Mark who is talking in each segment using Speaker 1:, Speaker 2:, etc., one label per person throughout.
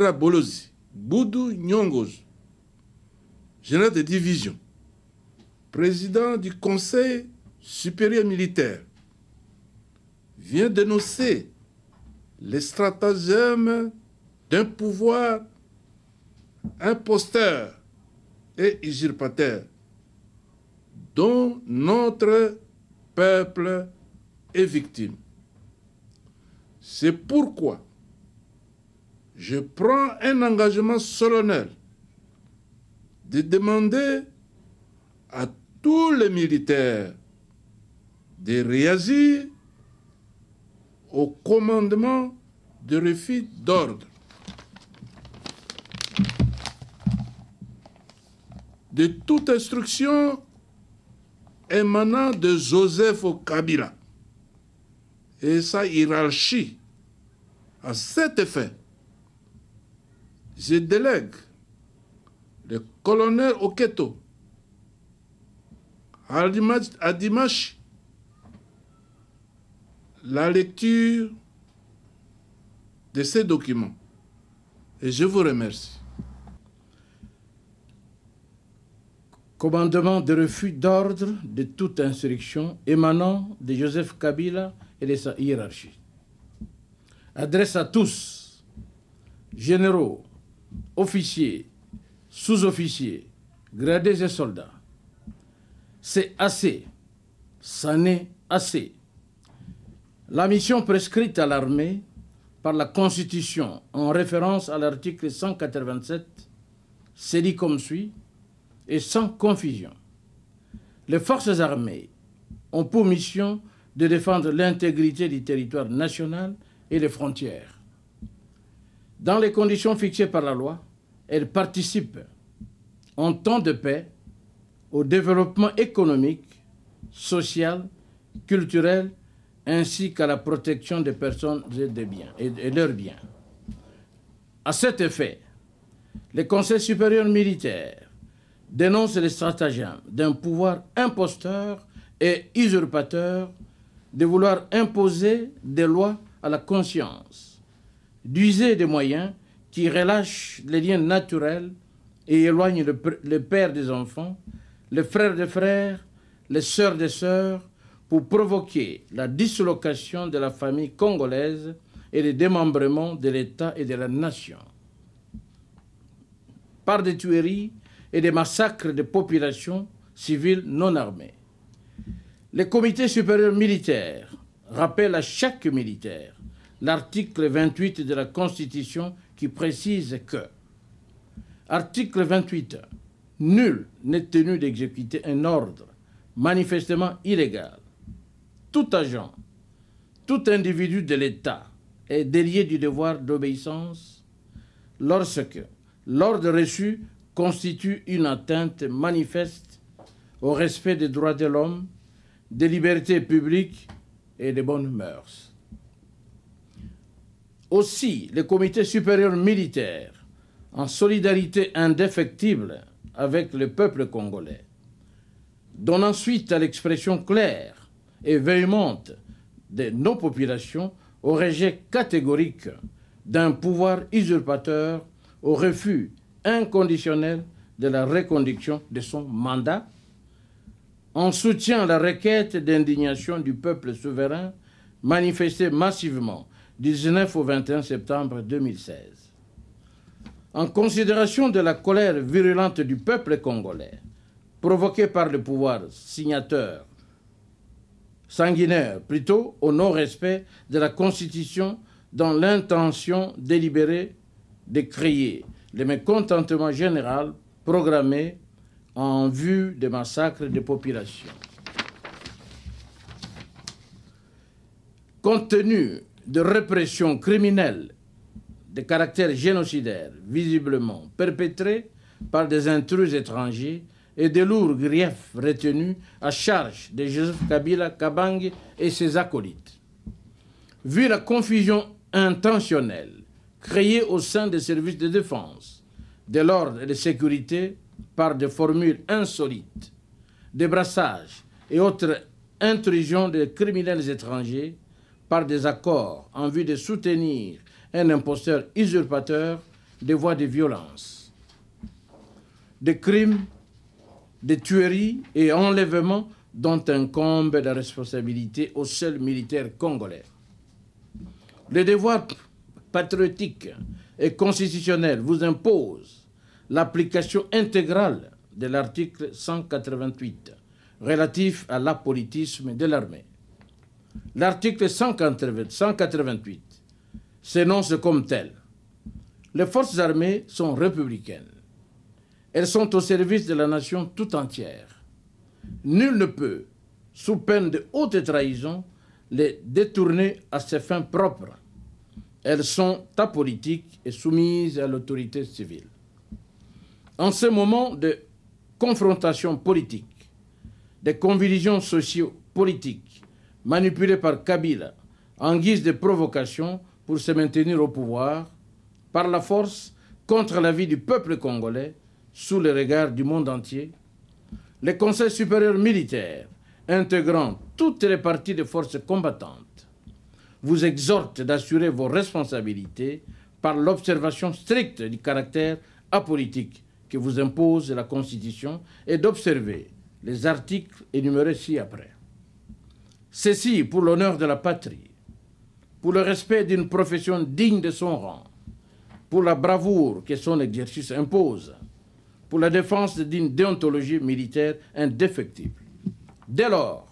Speaker 1: général Bolozi, Boudou Nyongoz, général de division, président du Conseil supérieur militaire, vient dénoncer les stratagèmes d'un pouvoir imposteur et usurpateur dont notre peuple est victime. C'est pourquoi je prends un engagement solennel de demander à tous les militaires de réagir au commandement de refus d'ordre de toute instruction émanant de Joseph Kabila et sa hiérarchie. À cet effet, je délègue le colonel Oketo à Dimash la lecture de ces documents. Et je vous remercie.
Speaker 2: Commandement de refus d'ordre de toute insurrection émanant de Joseph Kabila et de sa hiérarchie. Adresse à tous, généraux, officiers, sous-officiers, gradés et soldats. C'est assez, ça n'est assez. La mission prescrite à l'armée par la Constitution en référence à l'article 187 c'est dit comme suit et sans confusion. Les forces armées ont pour mission de défendre l'intégrité du territoire national et les frontières. Dans les conditions fixées par la loi, elles participent en temps de paix au développement économique, social, culturel, ainsi qu'à la protection des personnes et des biens et leurs biens. À cet effet, le Conseil supérieur militaire dénonce les stratagèmes d'un pouvoir imposteur et usurpateur de vouloir imposer des lois à la conscience, d'user des moyens qui relâchent les liens naturels et éloignent le père des enfants, les frères des frères, les sœurs des sœurs, pour provoquer la dislocation de la famille congolaise et le démembrement de l'État et de la nation. Par des tueries et des massacres de populations civiles non armées. Le comité supérieur militaire rappelle à chaque militaire l'article 28 de la Constitution qui précise que, article 28, nul n'est tenu d'exécuter un ordre manifestement illégal. Tout agent, tout individu de l'État est délié du devoir d'obéissance lorsque l'ordre reçu constitue une atteinte manifeste au respect des droits de l'homme, des libertés publiques et des bonnes mœurs. Aussi, le comité supérieur militaire, en solidarité indéfectible avec le peuple congolais, donnant suite à l'expression claire et véhémente de nos populations au rejet catégorique d'un pouvoir usurpateur, au refus inconditionnel de la reconduction de son mandat, en soutien à la requête d'indignation du peuple souverain manifestée massivement du 19 au 21 septembre 2016. En considération de la colère virulente du peuple congolais, provoquée par le pouvoir signateur, sanguinaire, plutôt au non-respect de la Constitution dans l'intention délibérée de créer le mécontentement général programmé en vue des massacres des populations. Compte tenu de répressions criminelles de caractère génocidaire visiblement perpétrées par des intrus étrangers et de lourds griefs retenus à charge de Joseph Kabila Kabange et ses acolytes. Vu la confusion intentionnelle créée au sein des services de défense, de l'ordre et de sécurité par des formules insolites, des brassages et autres intrusions de criminels étrangers par des accords en vue de soutenir un imposteur usurpateur, des voies de violence, des crimes, des tueries et enlèvements dont incombe la responsabilité aux seuls militaires congolais. Le devoir patriotique et constitutionnel vous impose l'application intégrale de l'article 188 relatif à l'apolitisme de l'armée. L'article 188 s'énonce comme tel. Les forces armées sont républicaines. Elles sont au service de la nation tout entière. Nul ne peut, sous peine de haute trahison, les détourner à ses fins propres. Elles sont apolitiques et soumises à l'autorité civile. En ce moment de confrontation politique, des convulsions socio-politiques manipulées par Kabila en guise de provocation pour se maintenir au pouvoir, par la force, contre la vie du peuple congolais, sous le regard du monde entier, le Conseil supérieur militaire, intégrant toutes les parties des forces combattantes, vous exhorte d'assurer vos responsabilités par l'observation stricte du caractère apolitique que vous impose la Constitution et d'observer les articles énumérés ci-après. Ceci pour l'honneur de la patrie, pour le respect d'une profession digne de son rang, pour la bravoure que son exercice impose, pour la défense d'une déontologie militaire indéfectible. Dès lors,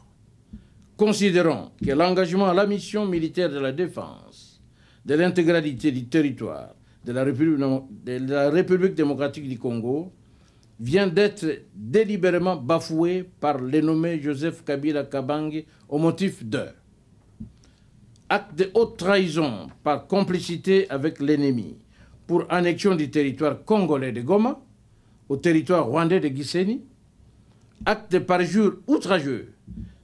Speaker 2: considérons que l'engagement à la mission militaire de la défense de l'intégralité du territoire de la République démocratique du Congo vient d'être délibérément bafoué par le nommé Joseph Kabila Kabange au motif de acte de haute trahison par complicité avec l'ennemi pour annexion du territoire congolais de Goma au territoire rwandais de Gisenyi, acte de parjure outrageux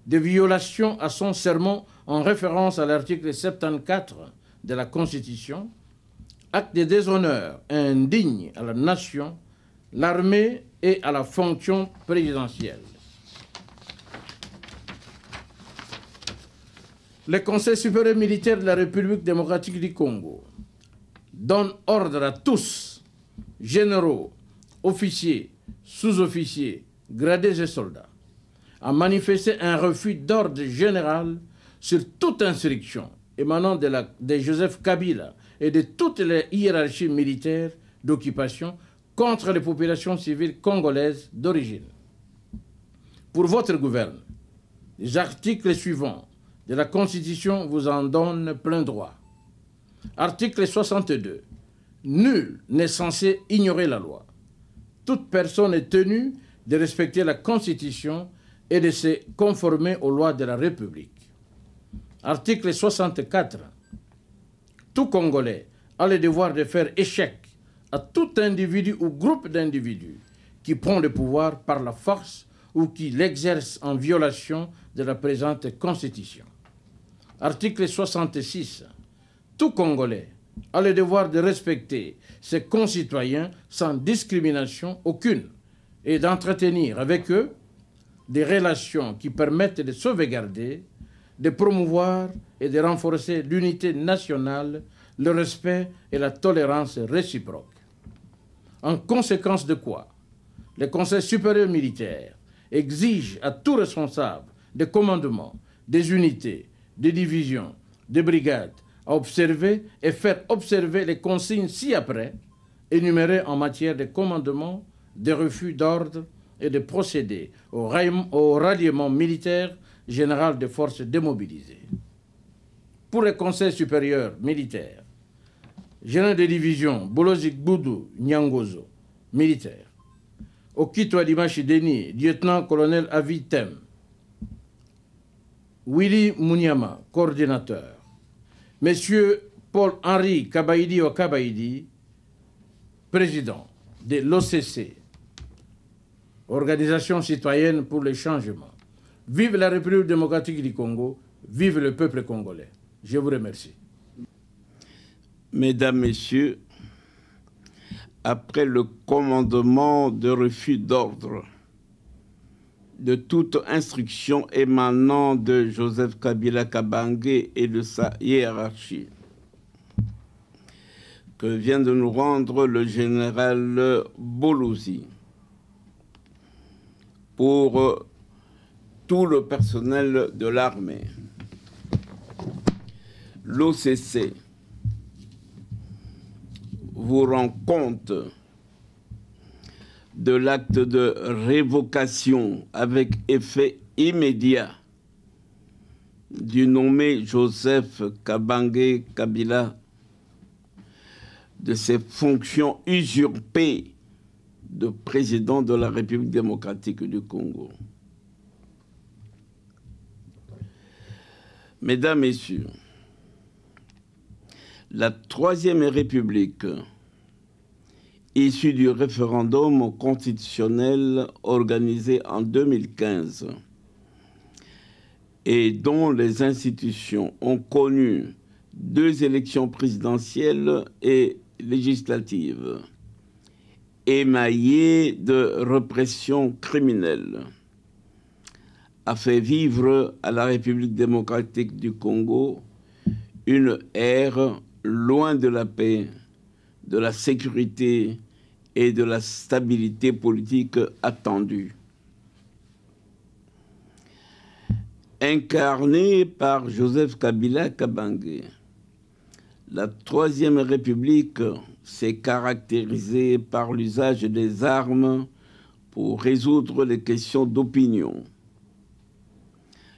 Speaker 2: de violation à son serment en référence à l'article 74 de la Constitution, acte de déshonneur indigne à la nation, l'armée et à la fonction présidentielle. Le Conseil supérieur militaire de la République démocratique du Congo donne ordre à tous, généraux, officiers, sous-officiers, gradés et soldats, à manifester un refus d'ordre général sur toute insurrection émanant de Joseph Kabila et de toutes les hiérarchies militaires d'occupation contre les populations civiles congolaises d'origine. Pour votre gouvernement, les articles suivants de la Constitution vous en donnent plein droit. Article 62. Nul n'est censé ignorer la loi. Toute personne est tenue de respecter la Constitution et de se conformer aux lois de la République. Article 64. Tout Congolais a le devoir de faire échec à tout individu ou groupe d'individus qui prend le pouvoir par la force ou qui l'exerce en violation de la présente Constitution. Article 66. Tout Congolais a le devoir de respecter ses concitoyens sans discrimination aucune et d'entretenir avec eux des relations qui permettent de sauvegarder, de promouvoir et de renforcer l'unité nationale, le respect et la tolérance réciproque. En conséquence de quoi, le Conseil supérieur militaire exige à tout responsable de commandement, des unités, des divisions, des brigades, à observer et faire observer les consignes ci-après, énumérées en matière de commandement, de refus d'ordre et de procéder au ralliement militaire général des forces démobilisées. Pour le Conseil supérieur militaire, général de division Bolozik Boudou Nyangozo, militaire, Okito Adimashi Deni, lieutenant-colonel Avitem, Willy Munyama, coordinateur, Monsieur Paul-Henri Kabaïdi Okabaïdi, président de l'OCC, Organisation citoyenne pour le changement. Vive la République démocratique du Congo, vive le peuple congolais. Je vous remercie.
Speaker 3: Mesdames, Messieurs, après le commandement de refus d'ordre de toute instruction émanant de Joseph Kabila Kabange et de sa hiérarchie, que vient de nous rendre le général Bolouzi pour tout le personnel de l'armée. L'OCC vous rend compte de l'acte de révocation avec effet immédiat du nommé Joseph Kabange Kabila de ses fonctions usurpées de président de la République démocratique du Congo. Mesdames, Messieurs, la Troisième République, issue du référendum constitutionnel organisé en 2015 et dont les institutions ont connu 2 élections présidentielles et législatives, émaillées de répression criminelle, a fait vivre à la République démocratique du Congo une ère loin de la paix, de la sécurité et de la stabilité politique attendue. Incarnée par Joseph Kabila Kabange, la Troisième République s'est caractérisée par l'usage des armes pour résoudre les questions d'opinion,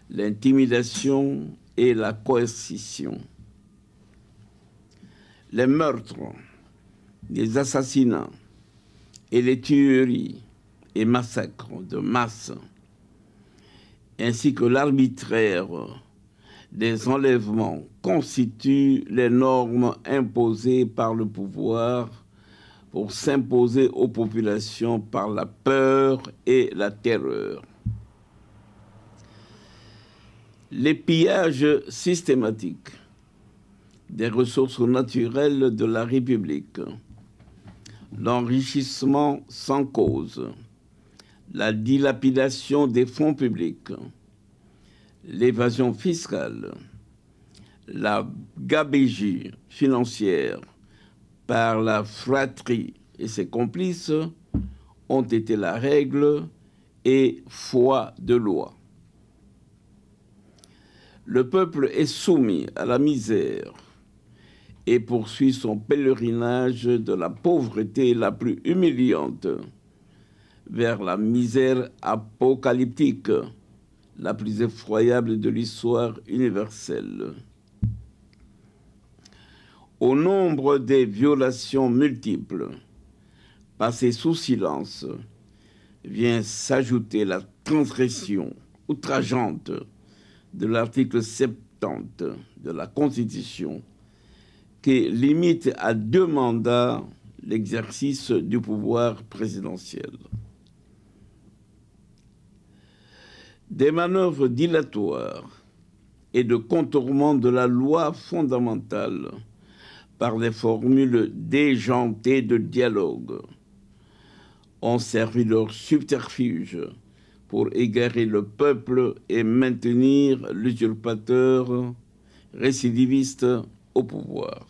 Speaker 3: l'intimidation et la coercition. Les meurtres, les assassinats et les tueries et massacres de masse, ainsi que l'arbitraire des enlèvements constituent les normes imposées par le pouvoir pour s'imposer aux populations par la peur et la terreur. Les pillages systématiques des ressources naturelles de la République, l'enrichissement sans cause, la dilapidation des fonds publics, l'évasion fiscale, la gabegie financière par la fratrie et ses complices ont été la règle et foi de loi. Le peuple est soumis à la misère et poursuit son pèlerinage de la pauvreté la plus humiliante vers la misère apocalyptique, la plus effroyable de l'histoire universelle. Au nombre des violations multiples, passées sous silence, vient s'ajouter la transgression outrageante de l'article 70 de la Constitution, qui limite à 2 mandats l'exercice du pouvoir présidentiel. Des manœuvres dilatoires et de contournement de la loi fondamentale par des formules déjantées de dialogue ont servi leur subterfuge pour égarer le peuple et maintenir l'usurpateur récidiviste au pouvoir.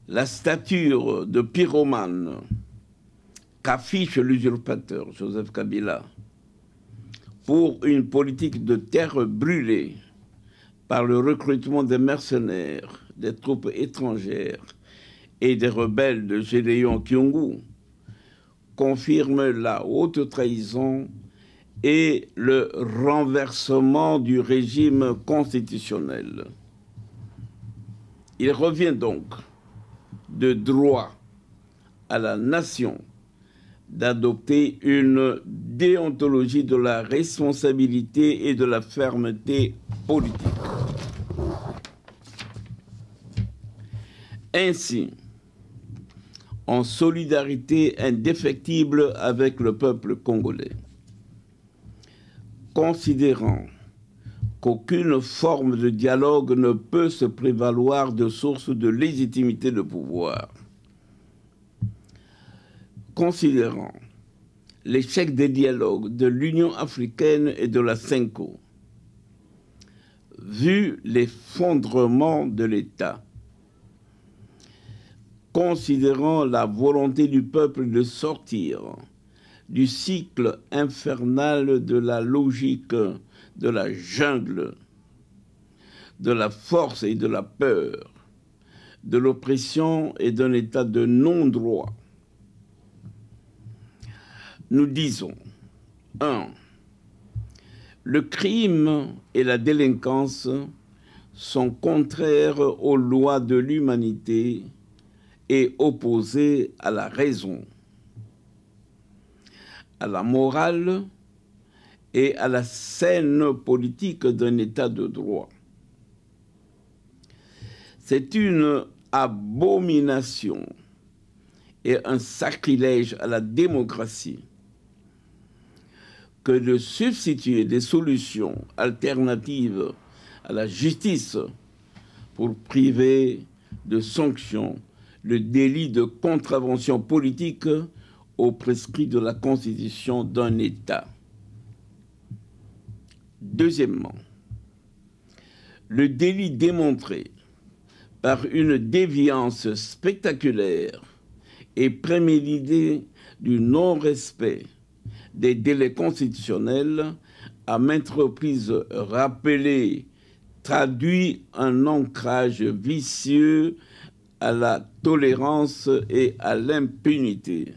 Speaker 3: La stature de pyromane qu'affiche l'usurpateur Joseph Kabila pour une politique de terre brûlée par le recrutement des mercenaires, des troupes étrangères et des rebelles de Gédéon Kyungu confirme la haute trahison et le renversement du régime constitutionnel. Il revient donc de droit à la nation d'adopter une déontologie de la responsabilité et de la fermeté politique. Ainsi, en solidarité indéfectible avec le peuple congolais, considérant qu'aucune forme de dialogue ne peut se prévaloir de source de légitimité de pouvoir, considérant l'échec des dialogues de l'Union africaine et de la CENCO, vu l'effondrement de l'État considérant la volonté du peuple de sortir du cycle infernal de la logique de la jungle, de la force et de la peur, de l'oppression et d'un état de non-droit. Nous disons, 1. Le crime et la délinquance sont contraires aux lois de l'humanité et opposés à la raison, à la morale et à la saine politique d'un état de droit. C'est une abomination et un sacrilège à la démocratie que de substituer des solutions alternatives à la justice pour priver de sanctions le délit de contravention politique au prescrit de la Constitution d'un État. Deuxièmement, le délit démontré par une déviance spectaculaire et préméditée du non-respect des délais constitutionnels à maintes reprises rappelé, traduit un ancrage vicieux à la tolérance et à l'impunité.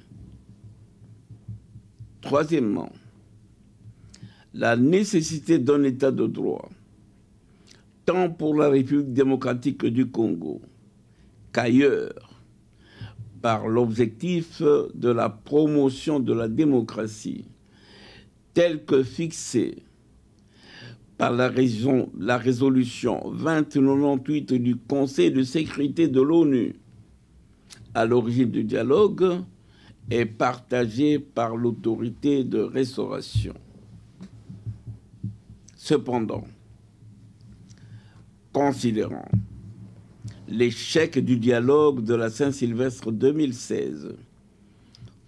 Speaker 3: Troisièmement, la nécessité d'un état de droit, tant pour la République démocratique du Congo qu'ailleurs, par l'objectif de la promotion de la démocratie, tel que fixé par la résolution 2098 du Conseil de sécurité de l'ONU, à l'origine du dialogue, est partagé par l'autorité de restauration. Cependant, considérant l'échec du dialogue de la Saint-Sylvestre 2016,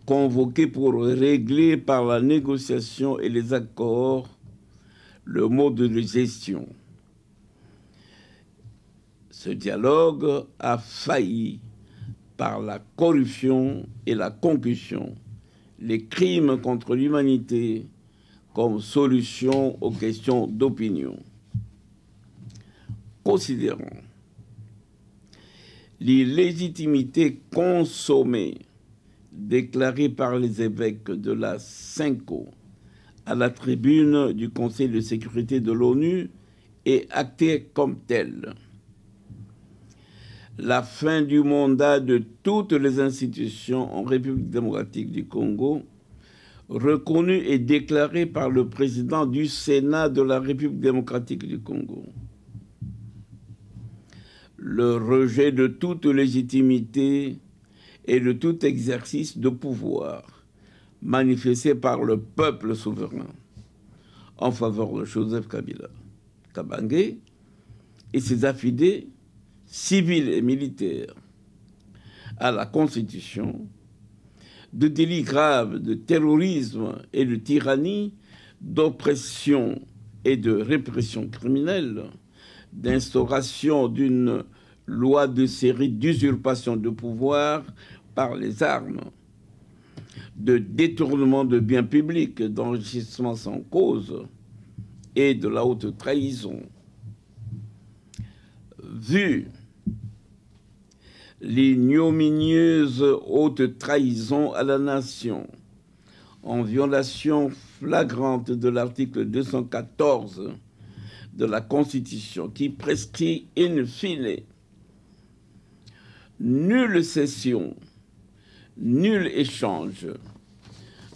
Speaker 3: convoqué pour régler par la négociation et les accords le mode de gestion. Ce dialogue a failli par la corruption et la concussion, les crimes contre l'humanité comme solution aux questions d'opinion. Considérons l'illégitimité consommée déclarée par les évêques de la Cinco à la tribune du Conseil de sécurité de l'ONU et actée comme telle. La fin du mandat de toutes les institutions en République démocratique du Congo, reconnue et déclarée par le président du Sénat de la République démocratique du Congo. Le rejet de toute légitimité et de tout exercice de pouvoir manifesté par le peuple souverain en faveur de Joseph Kabila Kabange et ses affidés civils et militaires à la Constitution, de délits graves de terrorisme et de tyrannie, d'oppression et de répression criminelle, d'instauration d'une loi de série d'usurpation de pouvoir par les armes, de détournement de biens publics, d'enrichissement sans cause et de la haute trahison. Vu l'ignominieuse haute trahison à la nation, en violation flagrante de l'article 214 de la Constitution qui prescrit in fine nulle cession, nul échange,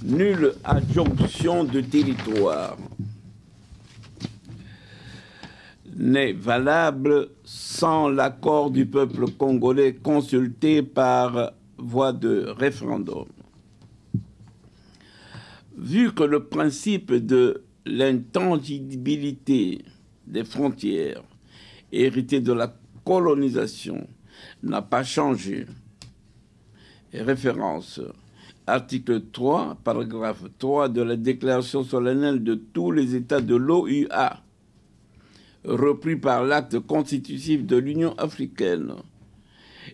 Speaker 3: nulle adjonction de territoire n'est valable sans l'accord du peuple congolais consulté par voie de référendum. Vu que le principe de l'intangibilité des frontières hérité de la colonisation n'a pas changé, référence article 3, paragraphe 3 de la déclaration solennelle de tous les États de l'OUA, repris par l'acte constitutif de l'Union africaine,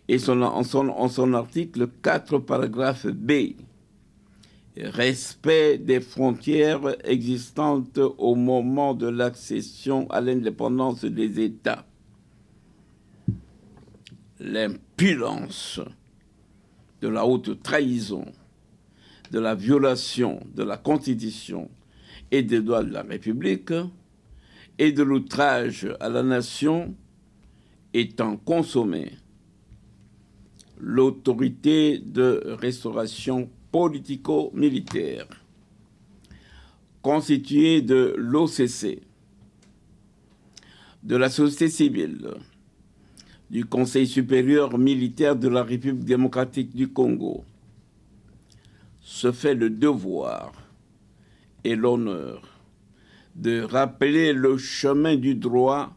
Speaker 3: et en son article 4, paragraphe B. Respect des frontières existantes au moment de l'accession à l'indépendance des États. L'impudence de la haute trahison, de la violation de la Constitution et des droits de la République et de l'outrage à la nation étant consommée, l'autorité de restauration politico-militaire constituée de l'OCC, de la société civile, du Conseil supérieur militaire de la République démocratique du Congo, se fait le devoir et l'honneur de rappeler le chemin du droit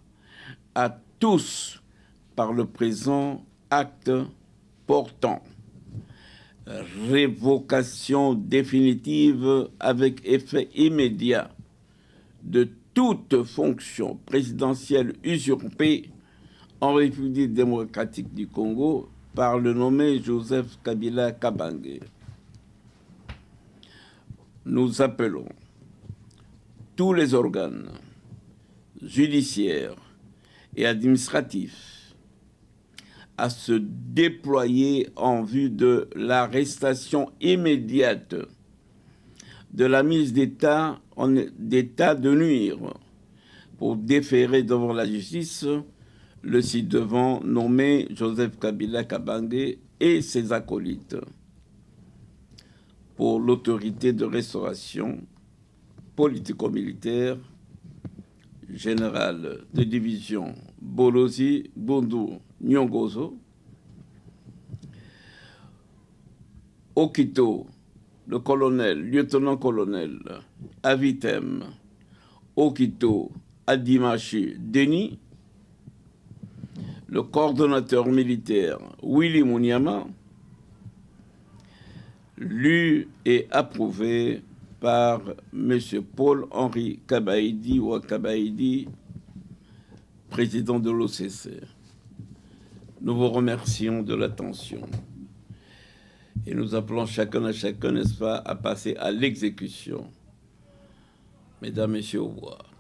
Speaker 3: à tous par le présent acte portant révocation définitive avec effet immédiat de toute fonction présidentielle usurpée en République démocratique du Congo par le nommé Joseph Kabila Kabange. Nous appelons tous les organes judiciaires et administratifs à se déployer en vue de l'arrestation immédiate de la mise d'état de nuire pour déférer devant la justice le ci-devant nommé Joseph Kabila Kabange et ses acolytes pour l'autorité de restauration politico-militaire, général de division Bolozi Bundu Nyongozo, Okito, le colonel, lieutenant-colonel Avitem Okito Adimachi Denis, le coordonnateur militaire Willy Munyama, lu et approuvé par M. Paul-Henri Kabaïdi ou Kabaïdi, président de l'OCC. Nous vous remercions de l'attention et nous appelons chacun à chacun, n'est-ce pas, à passer à l'exécution. Mesdames, Messieurs, au revoir.